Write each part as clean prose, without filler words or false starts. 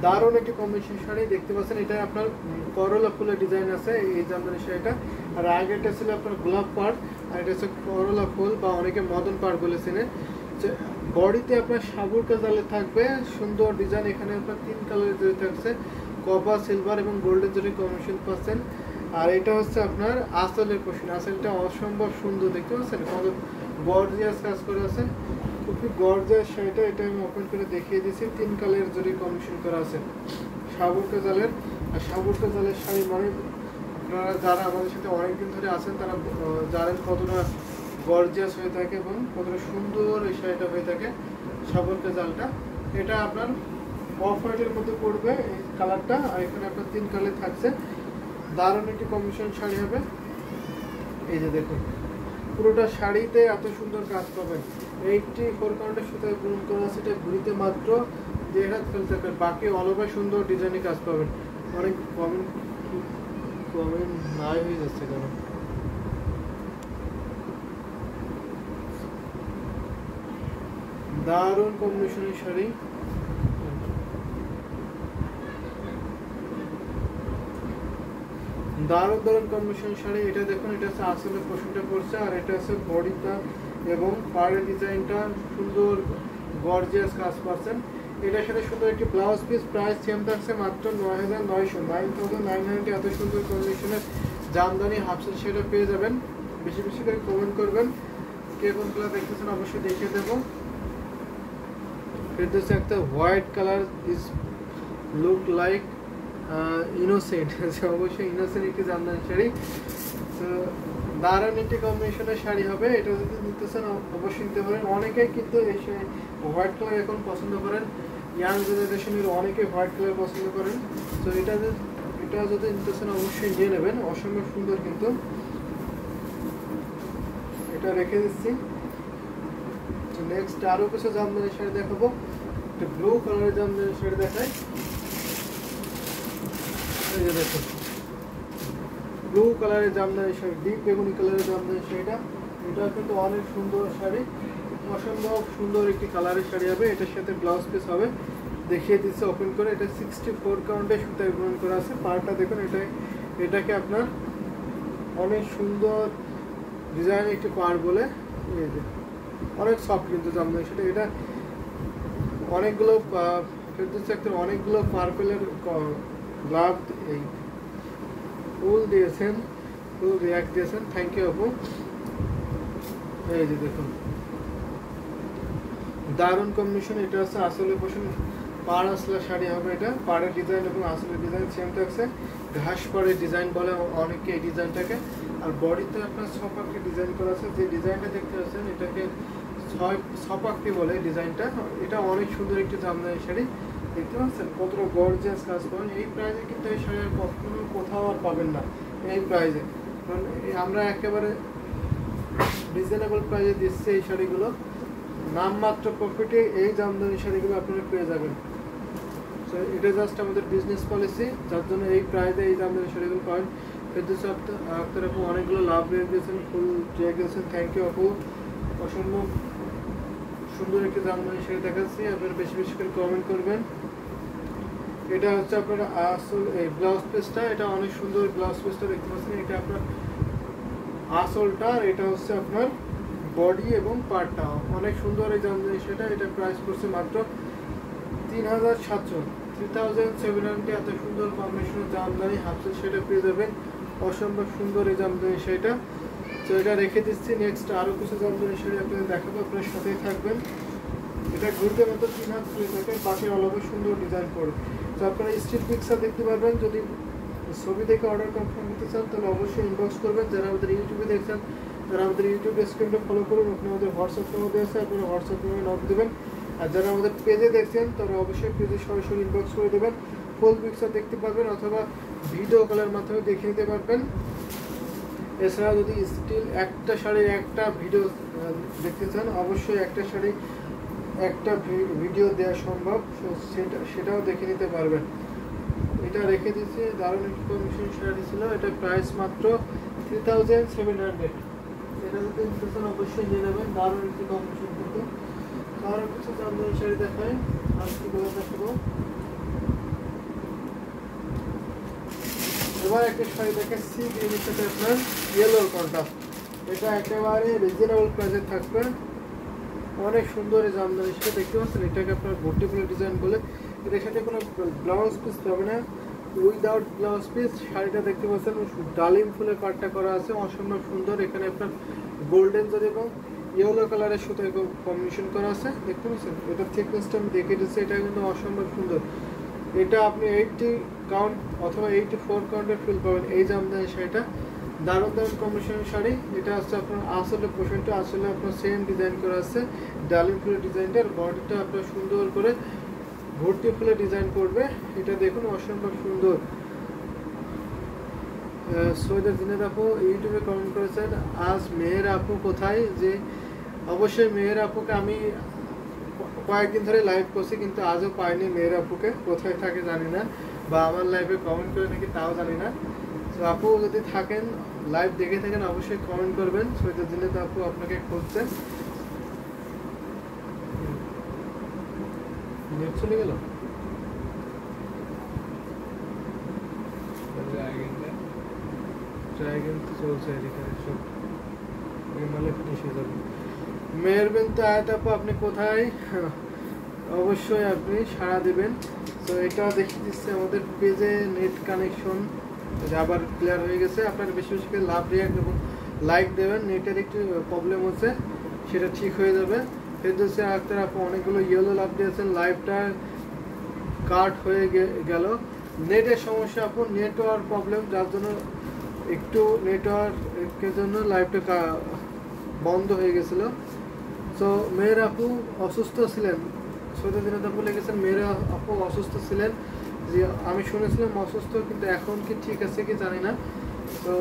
দারুণ একটি কম্বিনেশন শাড়ি দেখতে পাচ্ছেন। এটা আপনার করলা ফুলের ডিজাইন আছে এই জামদানি শাড়িটা। আর আগেরটা ছিল আপনার গোলাপ পাড়, আর এটা হচ্ছে করলা ফুল বা অনেকে মদন পাড় বলেছেন। বডিতে আপনার সাবুর কাজালে থাকবে সুন্দর ডিজাইন। এখানে আপনার 3 কালারের জড়ি থাকছে, কপার, সিলভার এবং গোল্ডেন জড়ি কম্বিনেশন পাচ্ছেন। আর এটা হচ্ছে আপনার আঁচলের পোর্শন। আঁচলটা অসম্ভব সুন্দর দেখতে পাচ্ছেন, কত গর্জিয়াস কাজ করে আছে, খুবই গর্জিয়াস শাড়িটা। এটা আমি ওপেন করে দেখিয়ে দিচ্ছি। 3 কালারের জড়ি কম্বিনেশন করা আছে সাবুর কাজালের। আর সাবুর কাজালের শাড়ি মানে আপনারা যারা আমাদের সাথে অনেকদিন ধরে আছেন তারা জানেন কতটা গর্জিয়াস হয়ে থাকে এবং কতটা সুন্দর এই শাড়িটা হয়ে থাকে সাবুর কাজালটা। এটা আপনার অফ হোয়াইটের মধ্যে পড়বে এই কালারটা, আর এখানে আপনার 3 কালার থাকছে। দারুণ একটি কম্বিনেশন শাড়ি হবে। এই যে দেখুন পুরোটা শাড়িতে এত সুন্দর কাজ পাবেন। 84 কাউন্টের সুতায় বুনন করা আছে। এটা ঘুরিতে মাত্র 1.5 হাত ফেলতে থাকবে, বাকি অল ওভার সুন্দর ডিজাইনে কাজ পাবেন। অনেক কমেন্ট নাই হয়ে যাচ্ছে কেন? দারুণ কম্বিনেশনের শাড়ি, দারুণ দারুণ কম্বিনেশন শাড়ি। এটা দেখুন, এটা হচ্ছে আসলের পোর্শনটা পড়ছে, আর এটা হচ্ছে বডিটা এবং পাড়ের ডিজাইনটা সুন্দর গর্জিয়াস কাজ পাচ্ছেন। এটার সাথে সুন্দর একটি ব্লাউজ পিস, প্রাইস সেম থাকছে মাত্র 9,990। এত সুন্দর কম্বিনেশনের জামদানি হাফসেল সেটা পেয়ে যাবেন। বেশি বেশি করে কমেন্ট করবেন, কে কোনগুলো দেখতেছেন অবশ্যই দেখিয়ে দেবো। এটা হচ্ছে একটা white colour, is look like innocent, অবশ্যই ইনোসেন্ট একটি জামদানি শাড়ি। তো দারুণ একটি কম্বিনেশনের শাড়ি হবে। এটা যদি নিতেছেন অবশ্যই নিতে পারেন। অনেকেই কিন্তু এই হোয়াইট কালার এখন পছন্দ করেন, ইয়াং জেনারেশনের অনেকে হোয়াইট কালার পছন্দ করেন। তো এটা যদি নিতেছেন অবশ্যই নিয়ে নেবেন, অসম্ভব সুন্দর। কিন্তু এটা রেখে দিচ্ছি। তো নেক্সট আরও কিছু জামদানি শাড়ি দেখাবো। একটা ব্লু কালারের জামদানি শাড়ি দেখাই। এই যে দেখুন ব্লু কালারের জামদানি শাড়ি, ডিপ বেগুনি কালারের জামদানি শাড়িটা। এটা কিন্তু অনেক সুন্দর শাড়ি, অসম্ভব সুন্দর একটি কালারের শাড়ি হবে। এটার সাথে ব্লাউজ পিস হবে, দেখিয়ে দিচ্ছে ওপেন করে। এটা 64 কাউন্টে সুতায় গ্রহণ করা আছে। পাড়টা দেখুন, এটাকে আপনার অনেক সুন্দর ডিজাইন একটি পাড় বলে। এই যে অনেক সফট কিন্তু জামদানি শাড়ি। এটা অনেকগুলো অনেকগুলো পার্পেলের গ্লাভ এই ফুল দিয়েছেন, ফুল রিয়াক্ট দিয়েছেন। থ্যাংক ইউ আপু। এই যে দেখুন দারুণ কম্বিনেশন। এটা হচ্ছে আসলে পোষণ পাড় আসলা শাড়ি হবে। এটা পাড়ের ডিজাইন এবং আসলে ডিজাইন সেম থাকছে। ঘাস পাড়ের ডিজাইন বলে অনেকে এই ডিজাইনটাকে। আর বডিতে আপনার ছপাকটি ডিজাইন করা আছে। যে ডিজাইনটা দেখতে পাচ্ছেন এটাকে ছপাকটি বলে ডিজাইনটা। এটা অনেক সুন্দর একটি জামদানি শাড়ি, দেখতে পাচ্ছেন কতটা গর্জিয়াস কাজ পাবেন। এই প্রাইসে কিন্তু এই শাড়ি কখনো কোথাও আর পাবেন না এই প্রাইসে, কারণ আমরা একেবারে রিজনেবল প্রাইসে দিচ্ছি এই শাড়িগুলো। নামমাত্র প্রফিটে এই জামদানি শাড়িগুলো আপনারা পেয়ে যাবেন। তো এটা জাস্ট আমাদের বিজনেস পলিসি, যার জন্য এই প্রাইসে এই জামদানি শাড়িগুলো পাবেন। ফেরদৌসী আক্তার আপু অনেকগুলো লাভ রেখে দিয়েছেন, ফুল চেয়ে গেছেন। থ্যাংক ইউ আপু। অসম্ভব সুন্দর একটি জামদানি শাড়ি দেখাচ্ছি, আপনারা বেশি বেশি করে কমেন্ট করবেন। এটা হচ্ছে আপনার আসল এই ব্লাউজ পিসটা। এটা অনেক সুন্দর ব্লাউজ পিসটা দেখতে পাচ্ছেন। এটা আপনার আসলটা, এটা হচ্ছে আপনার বডি এবং পাড়টা। অনেক সুন্দর এই জামদানি শাড়িটা। এটা প্রাইস পড়ছে মাত্র 3700। এত সুন্দর কম্বিনেশনের জামদানি হাফসেল শাড়িটা পেয়ে যাবেন। অসম্ভব সুন্দর এই জামদানি শাড়িটা। তো এটা রেখে দিচ্ছি। নেক্সট আরও কিছু জামদানি শাড়ি আপনাদের দেখাবো, আপনার সাথেই থাকবেন। এটা ঘুরতে মতো 3 হাত খুলে থাকে, বাকি অল ওভার সুন্দর ডিজাইন করে। তো আপনারা স্ট্রিট পিকচার দেখতে পারবেন। যদি ছবি দেখে অর্ডার কনফার্ম করতে চান তাহলে অবশ্যই ইনবক্স করবেন। যারা আমাদের ইউটিউবে দেখছেন তারা আমাদের ইউটিউব স্ক্রিনটা ফলো করুন। ওখানে আমাদের হোয়াটসঅ্যাপ নাম্বার আছে, আপনারা হোয়াটসঅ্যাপ নাম্বারে নক দেবেন। আর যারা আমাদের পেজে দেখছেন তারা অবশ্যই পেজে সরাসরি ইনবক্স করে দেবেন। ফুল পিকচার দেখতে পারবেন অথবা ভিডিও কলের মাধ্যমে দেখে নিতে পারবেন। এছাড়া যদি স্টিল একটা শাড়ির একটা ভিডিও দেখতে চান অবশ্যই একটা শাড়ি একটা ভিডিও দেওয়া সম্ভব, সেটাও দেখে নিতে পারবেন। এটা রেখে দিচ্ছি। দারুণ একটি কমিশন শাড়ি ছিল। এটা প্রাইস মাত্র 3700। এটা যদি নিতে চান অবশ্যই নিয়ে নেবেন। দারুণ একটি কমিশন কিন্তু। আরও কিছু জামদানি শাড়ি দেখায়, আজকে বলে দেখাবো। এবার একটা শাড়ি দেখে সি গ্রিনের সাথে আপনার ইয়েলোর কন্ট্রাস্ট, এটা একেবারে রিজনেবল প্রাইসে থাকবে, অনেক সুন্দর এই জামদানি সেটা দেখতে পাচ্ছেন। এটাকে আপনার ভর্তি ফুলের ডিজাইন বলে। এটার সাথে কোনো ব্লাউজ পিস পাবে না, উইদাউট ব্লাউজ পিস। শাড়িটা দেখতে পাচ্ছেন ডালিম ফুলের পাটটা করা আছে, অসম্ভব সুন্দর। এখানে আপনার গোল্ডেন জরি এবং ইয়েলো কালারের সাথে কম্বিনেশন করা আছে, দেখতে পাচ্ছেন। এটার থিকনেসটা আমি দেখে দিচ্ছি, এটা কিন্তু অসম্ভব সুন্দর। এটা আপনি 80 কাউন্ট অথবা 84 কাউন্টের ফিল পাবেন এই জামদানি শাড়িটা। দারুণ দারুণ কম্বিনেশনের শাড়ি। এটা হচ্ছে আপনার আসলে পোর্শনটা আসলে আপনার সেম ডিজাইন করা আছে, ডালিম ফুলের ডিজাইনটার বডিটা আপনার সুন্দর করে ভর্তি ফুলের ডিজাইন করবে। এটা দেখুন অসম্ভব সুন্দর। সৈয়দ জিনাত আপু ইউটিউবে কমেন্ট করেছেন, আজ মেহের আপু কোথায়? যে অবশ্যই মেহের আপুকে আমি কয়েকদিন ধরে লাইভ করছি, কিন্তু আজও পাইনি মেহের আপুকে, কোথায় থাকে জানি না, বা আমার লাইভে কমেন্ট করে নাকি তাও জানি না। তো আপু যদি থাকেন, লাইভ দেখে থাকেন, অবশ্যই কমেন্ট করবেন। সৈয়দ জিনাত আপু আপনাকে খুঁজছেন। নেট চলে গেল, চলছে সব ফিনিশ হয়ে যাবে। মেয়ের বিনতে আয়াত আপু আপনি কোথায়? অবশ্যই আপনি সাড়া দেবেন। তো এটা দেখিয়ে দিচ্ছে আমাদের পেজে নেট কানেকশন আবার ক্লিয়ার হয়ে গেছে। আপনারা বেশি বেশি করে লাভ রিয়াক্ট এবং লাইক দেবেন। নেটের একটু প্রবলেম হচ্ছে, সেটা ঠিক হয়ে যাবে। ফেরদৌসী আক্তার আপু অনেকগুলো ইয়েলো লাভ দিয়েছেন, লাইভটা কাট হয়ে গেল। নেটের সমস্যা আপু, নেটওয়ার্ক প্রবলেম, যার জন্য একটু নেটওয়ার্কের জন্য লাইভটা বন্ধ হয়ে গেছিল। তো মেয়ের আপু অসুস্থ ছিলেন, সৈয়দ জিনাত আপু লিখেছেন মেয়ের আপু অসুস্থ ছিলেন। যে আমি শুনেছিলাম অসুস্থ, কিন্তু এখন কি ঠিক আছে কি জানি না। তো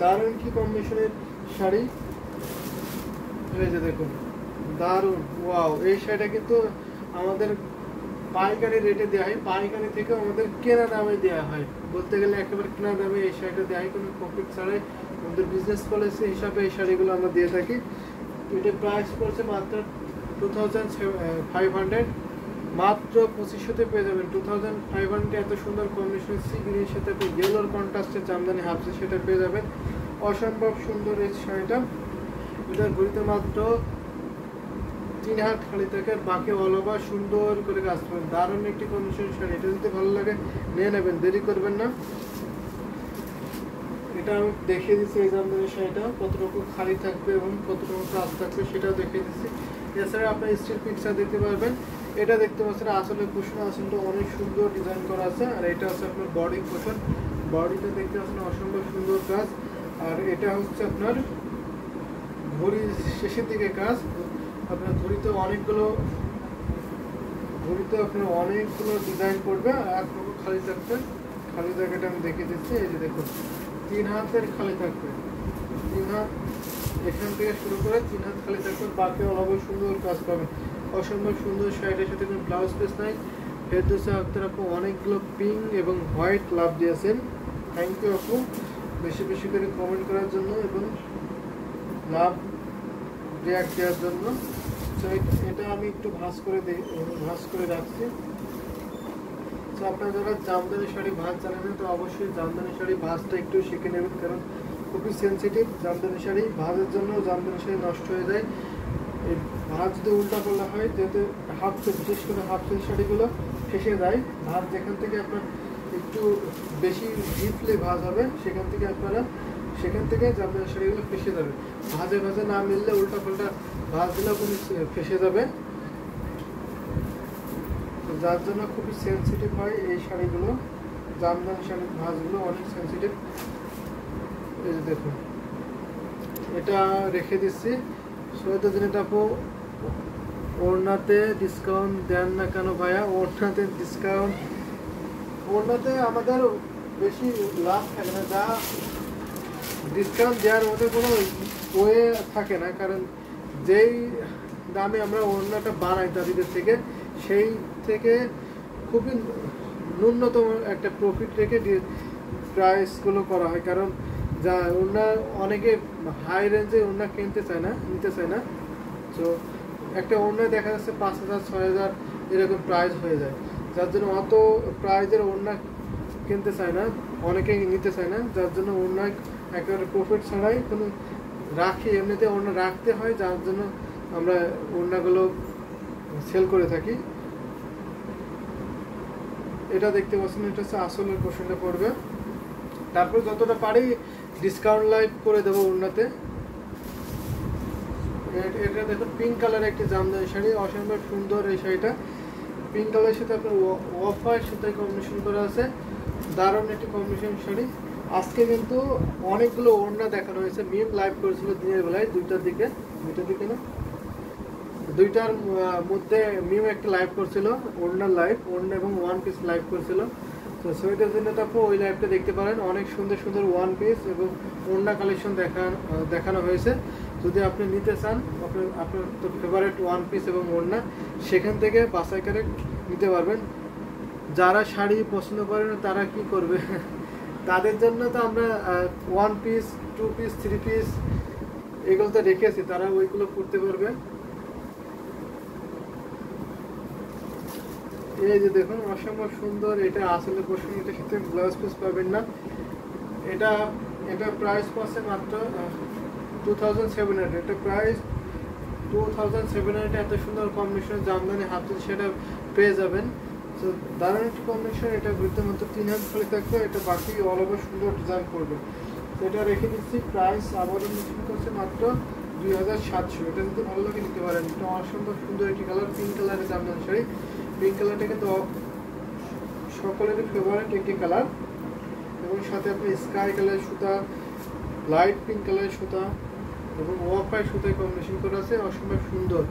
দারুণ কি কম্বিনেশনের শাড়ি, এই যে দেখুন দারুণ, ওয়াও। এই শাড়িটা কিন্তু আমাদের পাইকারি রেটে দেওয়া হয়, পাইকারি থেকে আমাদের কেনা দামে দেওয়া হয়, বলতে গেলে একেবারে কেনা দামে এই শাড়িটা দেওয়া হয়, কোনো প্রফিট ছাড়াই। আমাদের বিজনেস পলিসি হিসাবে এই শাড়িগুলো আমরা দিয়ে থাকি। এটার প্রাইস পড়ছে মাত্র 2500, মাত্র 2500-তে পেয়ে যাবেন। 2500 এত সুন্দর কম্বিনেশন সি গ্রিনের সাথে ইয়েলোর কন্ট্রাস্টের জামদানি হাফসে সেটা পেয়ে যাবেন। অসম্ভব সুন্দর এই শাড়িটা। এটার ঘড়িতে মাত্র 3 হাত খালি থাকে, বাকি অল ওভার সুন্দর করে কাজ করবেন। দারুণ একটি কম্বিনেশন শাড়ি, এটা যদি ভালো লাগে নিয়ে নেবেন, দেরি করবেন না। এটা আমি দেখিয়ে দিচ্ছি এই জামদানি শাড়িটা কতটুকু খালি থাকবে এবং কতটুকু কাজ থাকবে সেটাও দেখিয়ে দিচ্ছি। এছাড়া আপনার স্টিল পিকচার দেখতে পারবেন। এটা দেখতে পাচ্ছেন আসলে কুশন, আসলে অনেক সুন্দর ডিজাইন করা আছে। আর এটা হচ্ছে আপনার বডি কুশন, বডিটা দেখতে পাচ্ছেন অসম্ভব সুন্দর কাজ। আর এটা হচ্ছে আপনার ঘড়ির শেষের দিকে কাজ। আপনার ঘড়িতে আপনার অনেকগুলো ডিজাইন করবে, আর খালি থাকবে। খালি জায়গাটা আমি দেখিয়ে দিচ্ছি, এই যে দেখুন 3 হাতের খালি থাকবে, 3 হাত এখান থেকে শুরু করে 3 হাত খালি থাকবে, বাকি অনেক সুন্দর কাজ পাবেন। অসম্ভব সুন্দর শাড়িটার সাথে কোনো ব্লাউজ পিস নাই। ফেরদৌসী আক্তার আপু অনেকগুলো পিঙ্ক এবং হোয়াইট লাভ দিয়েছেন, থ্যাংক ইউ আপু বেশি বেশি করে কমেন্ট করার জন্য এবং লাভ রিয়াক্ট দেওয়ার জন্য। তো এটা আমি একটু ভাঁজ করে রাখছি। তো আপনারা যারা জামদানি শাড়ি ভাঁজ জানেন না, তো অবশ্যই জামদানি শাড়ি ভাঁজটা একটু শিখে নেবেন, কারণ খুবই সেন্সিটিভ জামদানি শাড়ি। ভাঁজের জন্য জামদানি শাড়ি নষ্ট হয়ে যায়। এই ভাঁজ যদি উল্টা পাল্টা হয়, যেহেতু বিশেষ করে হাফ সেল শাড়িগুলো ফেসে যায়। ভাঁজ যেখান থেকে আপনার একটু বেশি ডিপলি ভাঁজ হবে, সেখান থেকে জামদানি শাড়িগুলো ফেসে যাবে। ভাঁজে না মিললে উল্টা পাল্টা ভাঁজ দিলেও কোনো ফেসে যাবে, যার জন্য খুবই সেন্সিটিভ হয় এই শাড়িগুলো। জামদানি শাড়ির ভাঁজগুলো অনেক সেন্সিটিভ। এই যে দেখুন এটা রেখে দিচ্ছি। সৈয়দ জিনাত আপু ওড়নাতে ডিসকাউন্ট দেন না কেন ভাইয়া? ওড়নাতে আমাদের বেশি লাভ থাকে না, যা ডিসকাউন্ট দেওয়ার মধ্যে কোনো ওয়ে থাকে না, কারণ যেই দামে আমরা ওড়নাটা বানাই তাদের থেকে, সেই থেকে খুবই ন্যূনতম একটা প্রফিট রেখে প্রাইসগুলো করা হয়। কারণ যা ওড়না অনেকে হাই রেঞ্জে ওড়না নিতে চায় না। তো একটা ওড়না দেখা যাচ্ছে 5000 6000 এরকম প্রাইস হয়ে যায়, যার জন্য অত প্রাইজের ওড়না কিনতে চায় না, অনেকে নিতে চায় না, যার জন্য ওড়না একেবারে প্রফিট ছাড়াই কোনো রাখি, এমনিতে ওড়না রাখতে হয়, যার জন্য আমরা ওড়নাগুলো সেল করে থাকি। এটা দেখতে পাচ্ছেন, এটা হচ্ছে আসলের পোর্শনটা পড়বে। তারপর যতটা পারি ডিসকাউন্ট লাইভ করে দেবো ওড়নাতে। এটা দেখুন পিঙ্ক কালারের একটি জামদানি শাড়ি, অসম্ভব সুন্দর এই শাড়িটা। পিঙ্ক কালারের সাথে আপনার অফ হোয়াইট সুতায় কম্বিনেশন করা আছে, দারুণ একটি কম্বিনেশন শাড়ি। আজকে কিন্তু অনেকগুলো ওড়না দেখানো হয়েছে। মিম লাইভ করেছিল দিনের বেলায় 2টার দিকে না 2টার মধ্যে মিম একটা লাইভ করছিল, ওড়নার লাইভ, ওড়না এবং ওয়ান পিস লাইভ করছিল। তো সেটার জন্য তারপর ওই লাইভটা দেখতে পারেন। অনেক সুন্দর সুন্দর ওয়ান পিস এবং ওড়না কালেকশন দেখানো হয়েছে। যদি আপনি নিতে চান, আপনার তো ফেভারিট ওয়ান পিস এবং ওড়না, সেখান থেকে বাছাই করে নিতে পারবেন। যারা শাড়ি পছন্দ করেন তারা কি করবে, তাদের জন্য তো আমরা ওয়ান পিস, 2 পিস, 3 পিস এগুলো তো রেখেছি, তারা ওইগুলো করতে পারবে। এই যে দেখুন অসম্ভব সুন্দর, এটা আসলে পোর্শন, এটার সাথে ব্লাউজ পিস পাবেন না। এটা প্রাইস পড়ছে মাত্র 2700। এটা প্রাইস 2700। এত সুন্দর কম্বিনেশন জামদানি হাতে সেটা পেয়ে যাবেন। তো দারুণ একটি কম্বিনেশন। এটা বৃত্তের মতো 3 হাত খালি থাকবে, এটা বাকি অল ওভার সুন্দর ডিজাইন করবে। তো এটা রেখে দিচ্ছি, প্রাইস আবারও মেনশন করছে মাত্র 2700। এটা যদি ভালো লাগে নিতে পারেন। এটা অসম্ভব সুন্দর একটি কালার, পিঙ্ক কালারের জামদানি শাড়ি। পিঙ্ক কালারটা কিন্তু সকলেরই ফেভারিট একটি কালার, এবং সাথে আপনি স্কাই কালার সুতা, লাইট পিঙ্ক কালারের সুতা এবং অফ হোয়াইট সুতায় কম্বিনেশন করা আছে, অসম্ভব সুন্দর।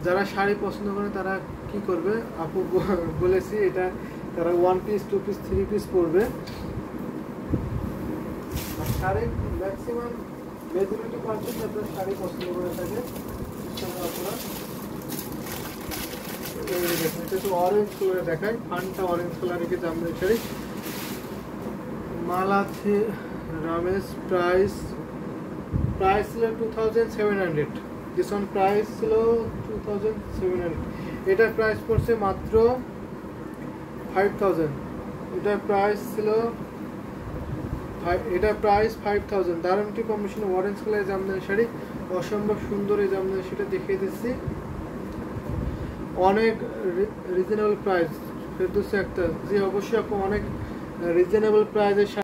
যারা শাড়ি পছন্দ করে তারা কি করবে, আপু বলেছি, এটা তারা 1 পিস, 2 পিস, 3 পিস পরবে। আর শাড়ি ম্যাক্সিমাম মেজরিটি পার্সেন্ট আপনার শাড়ি পছন্দ করে থাকে আপনারা। এটা তো অরেঞ্জ কালারে দেখায়, ফানটা অরেঞ্জ কালারের কি জামদানি শাড়ি। মালাথি রামেশ, প্রাইস ছিল 2700। দিস ওয়ান প্রাইস ছিল 2700। এটার প্রাইস পড়ছে মাত্র 5000। এটার প্রাইস 5000। দারুণ একটি কম্বিনেশন অরেঞ্জ কালারের জামদানি শাড়ি, অসম্ভব সুন্দর এই জামদানি শাড়িটা দেখিয়ে দিচ্ছি। অনেক রিজনেবল প্রাইস। ফেরদৌসী আক্তার জি, অবশ্যই আপু অনেক রিজনেবল প্রাইসের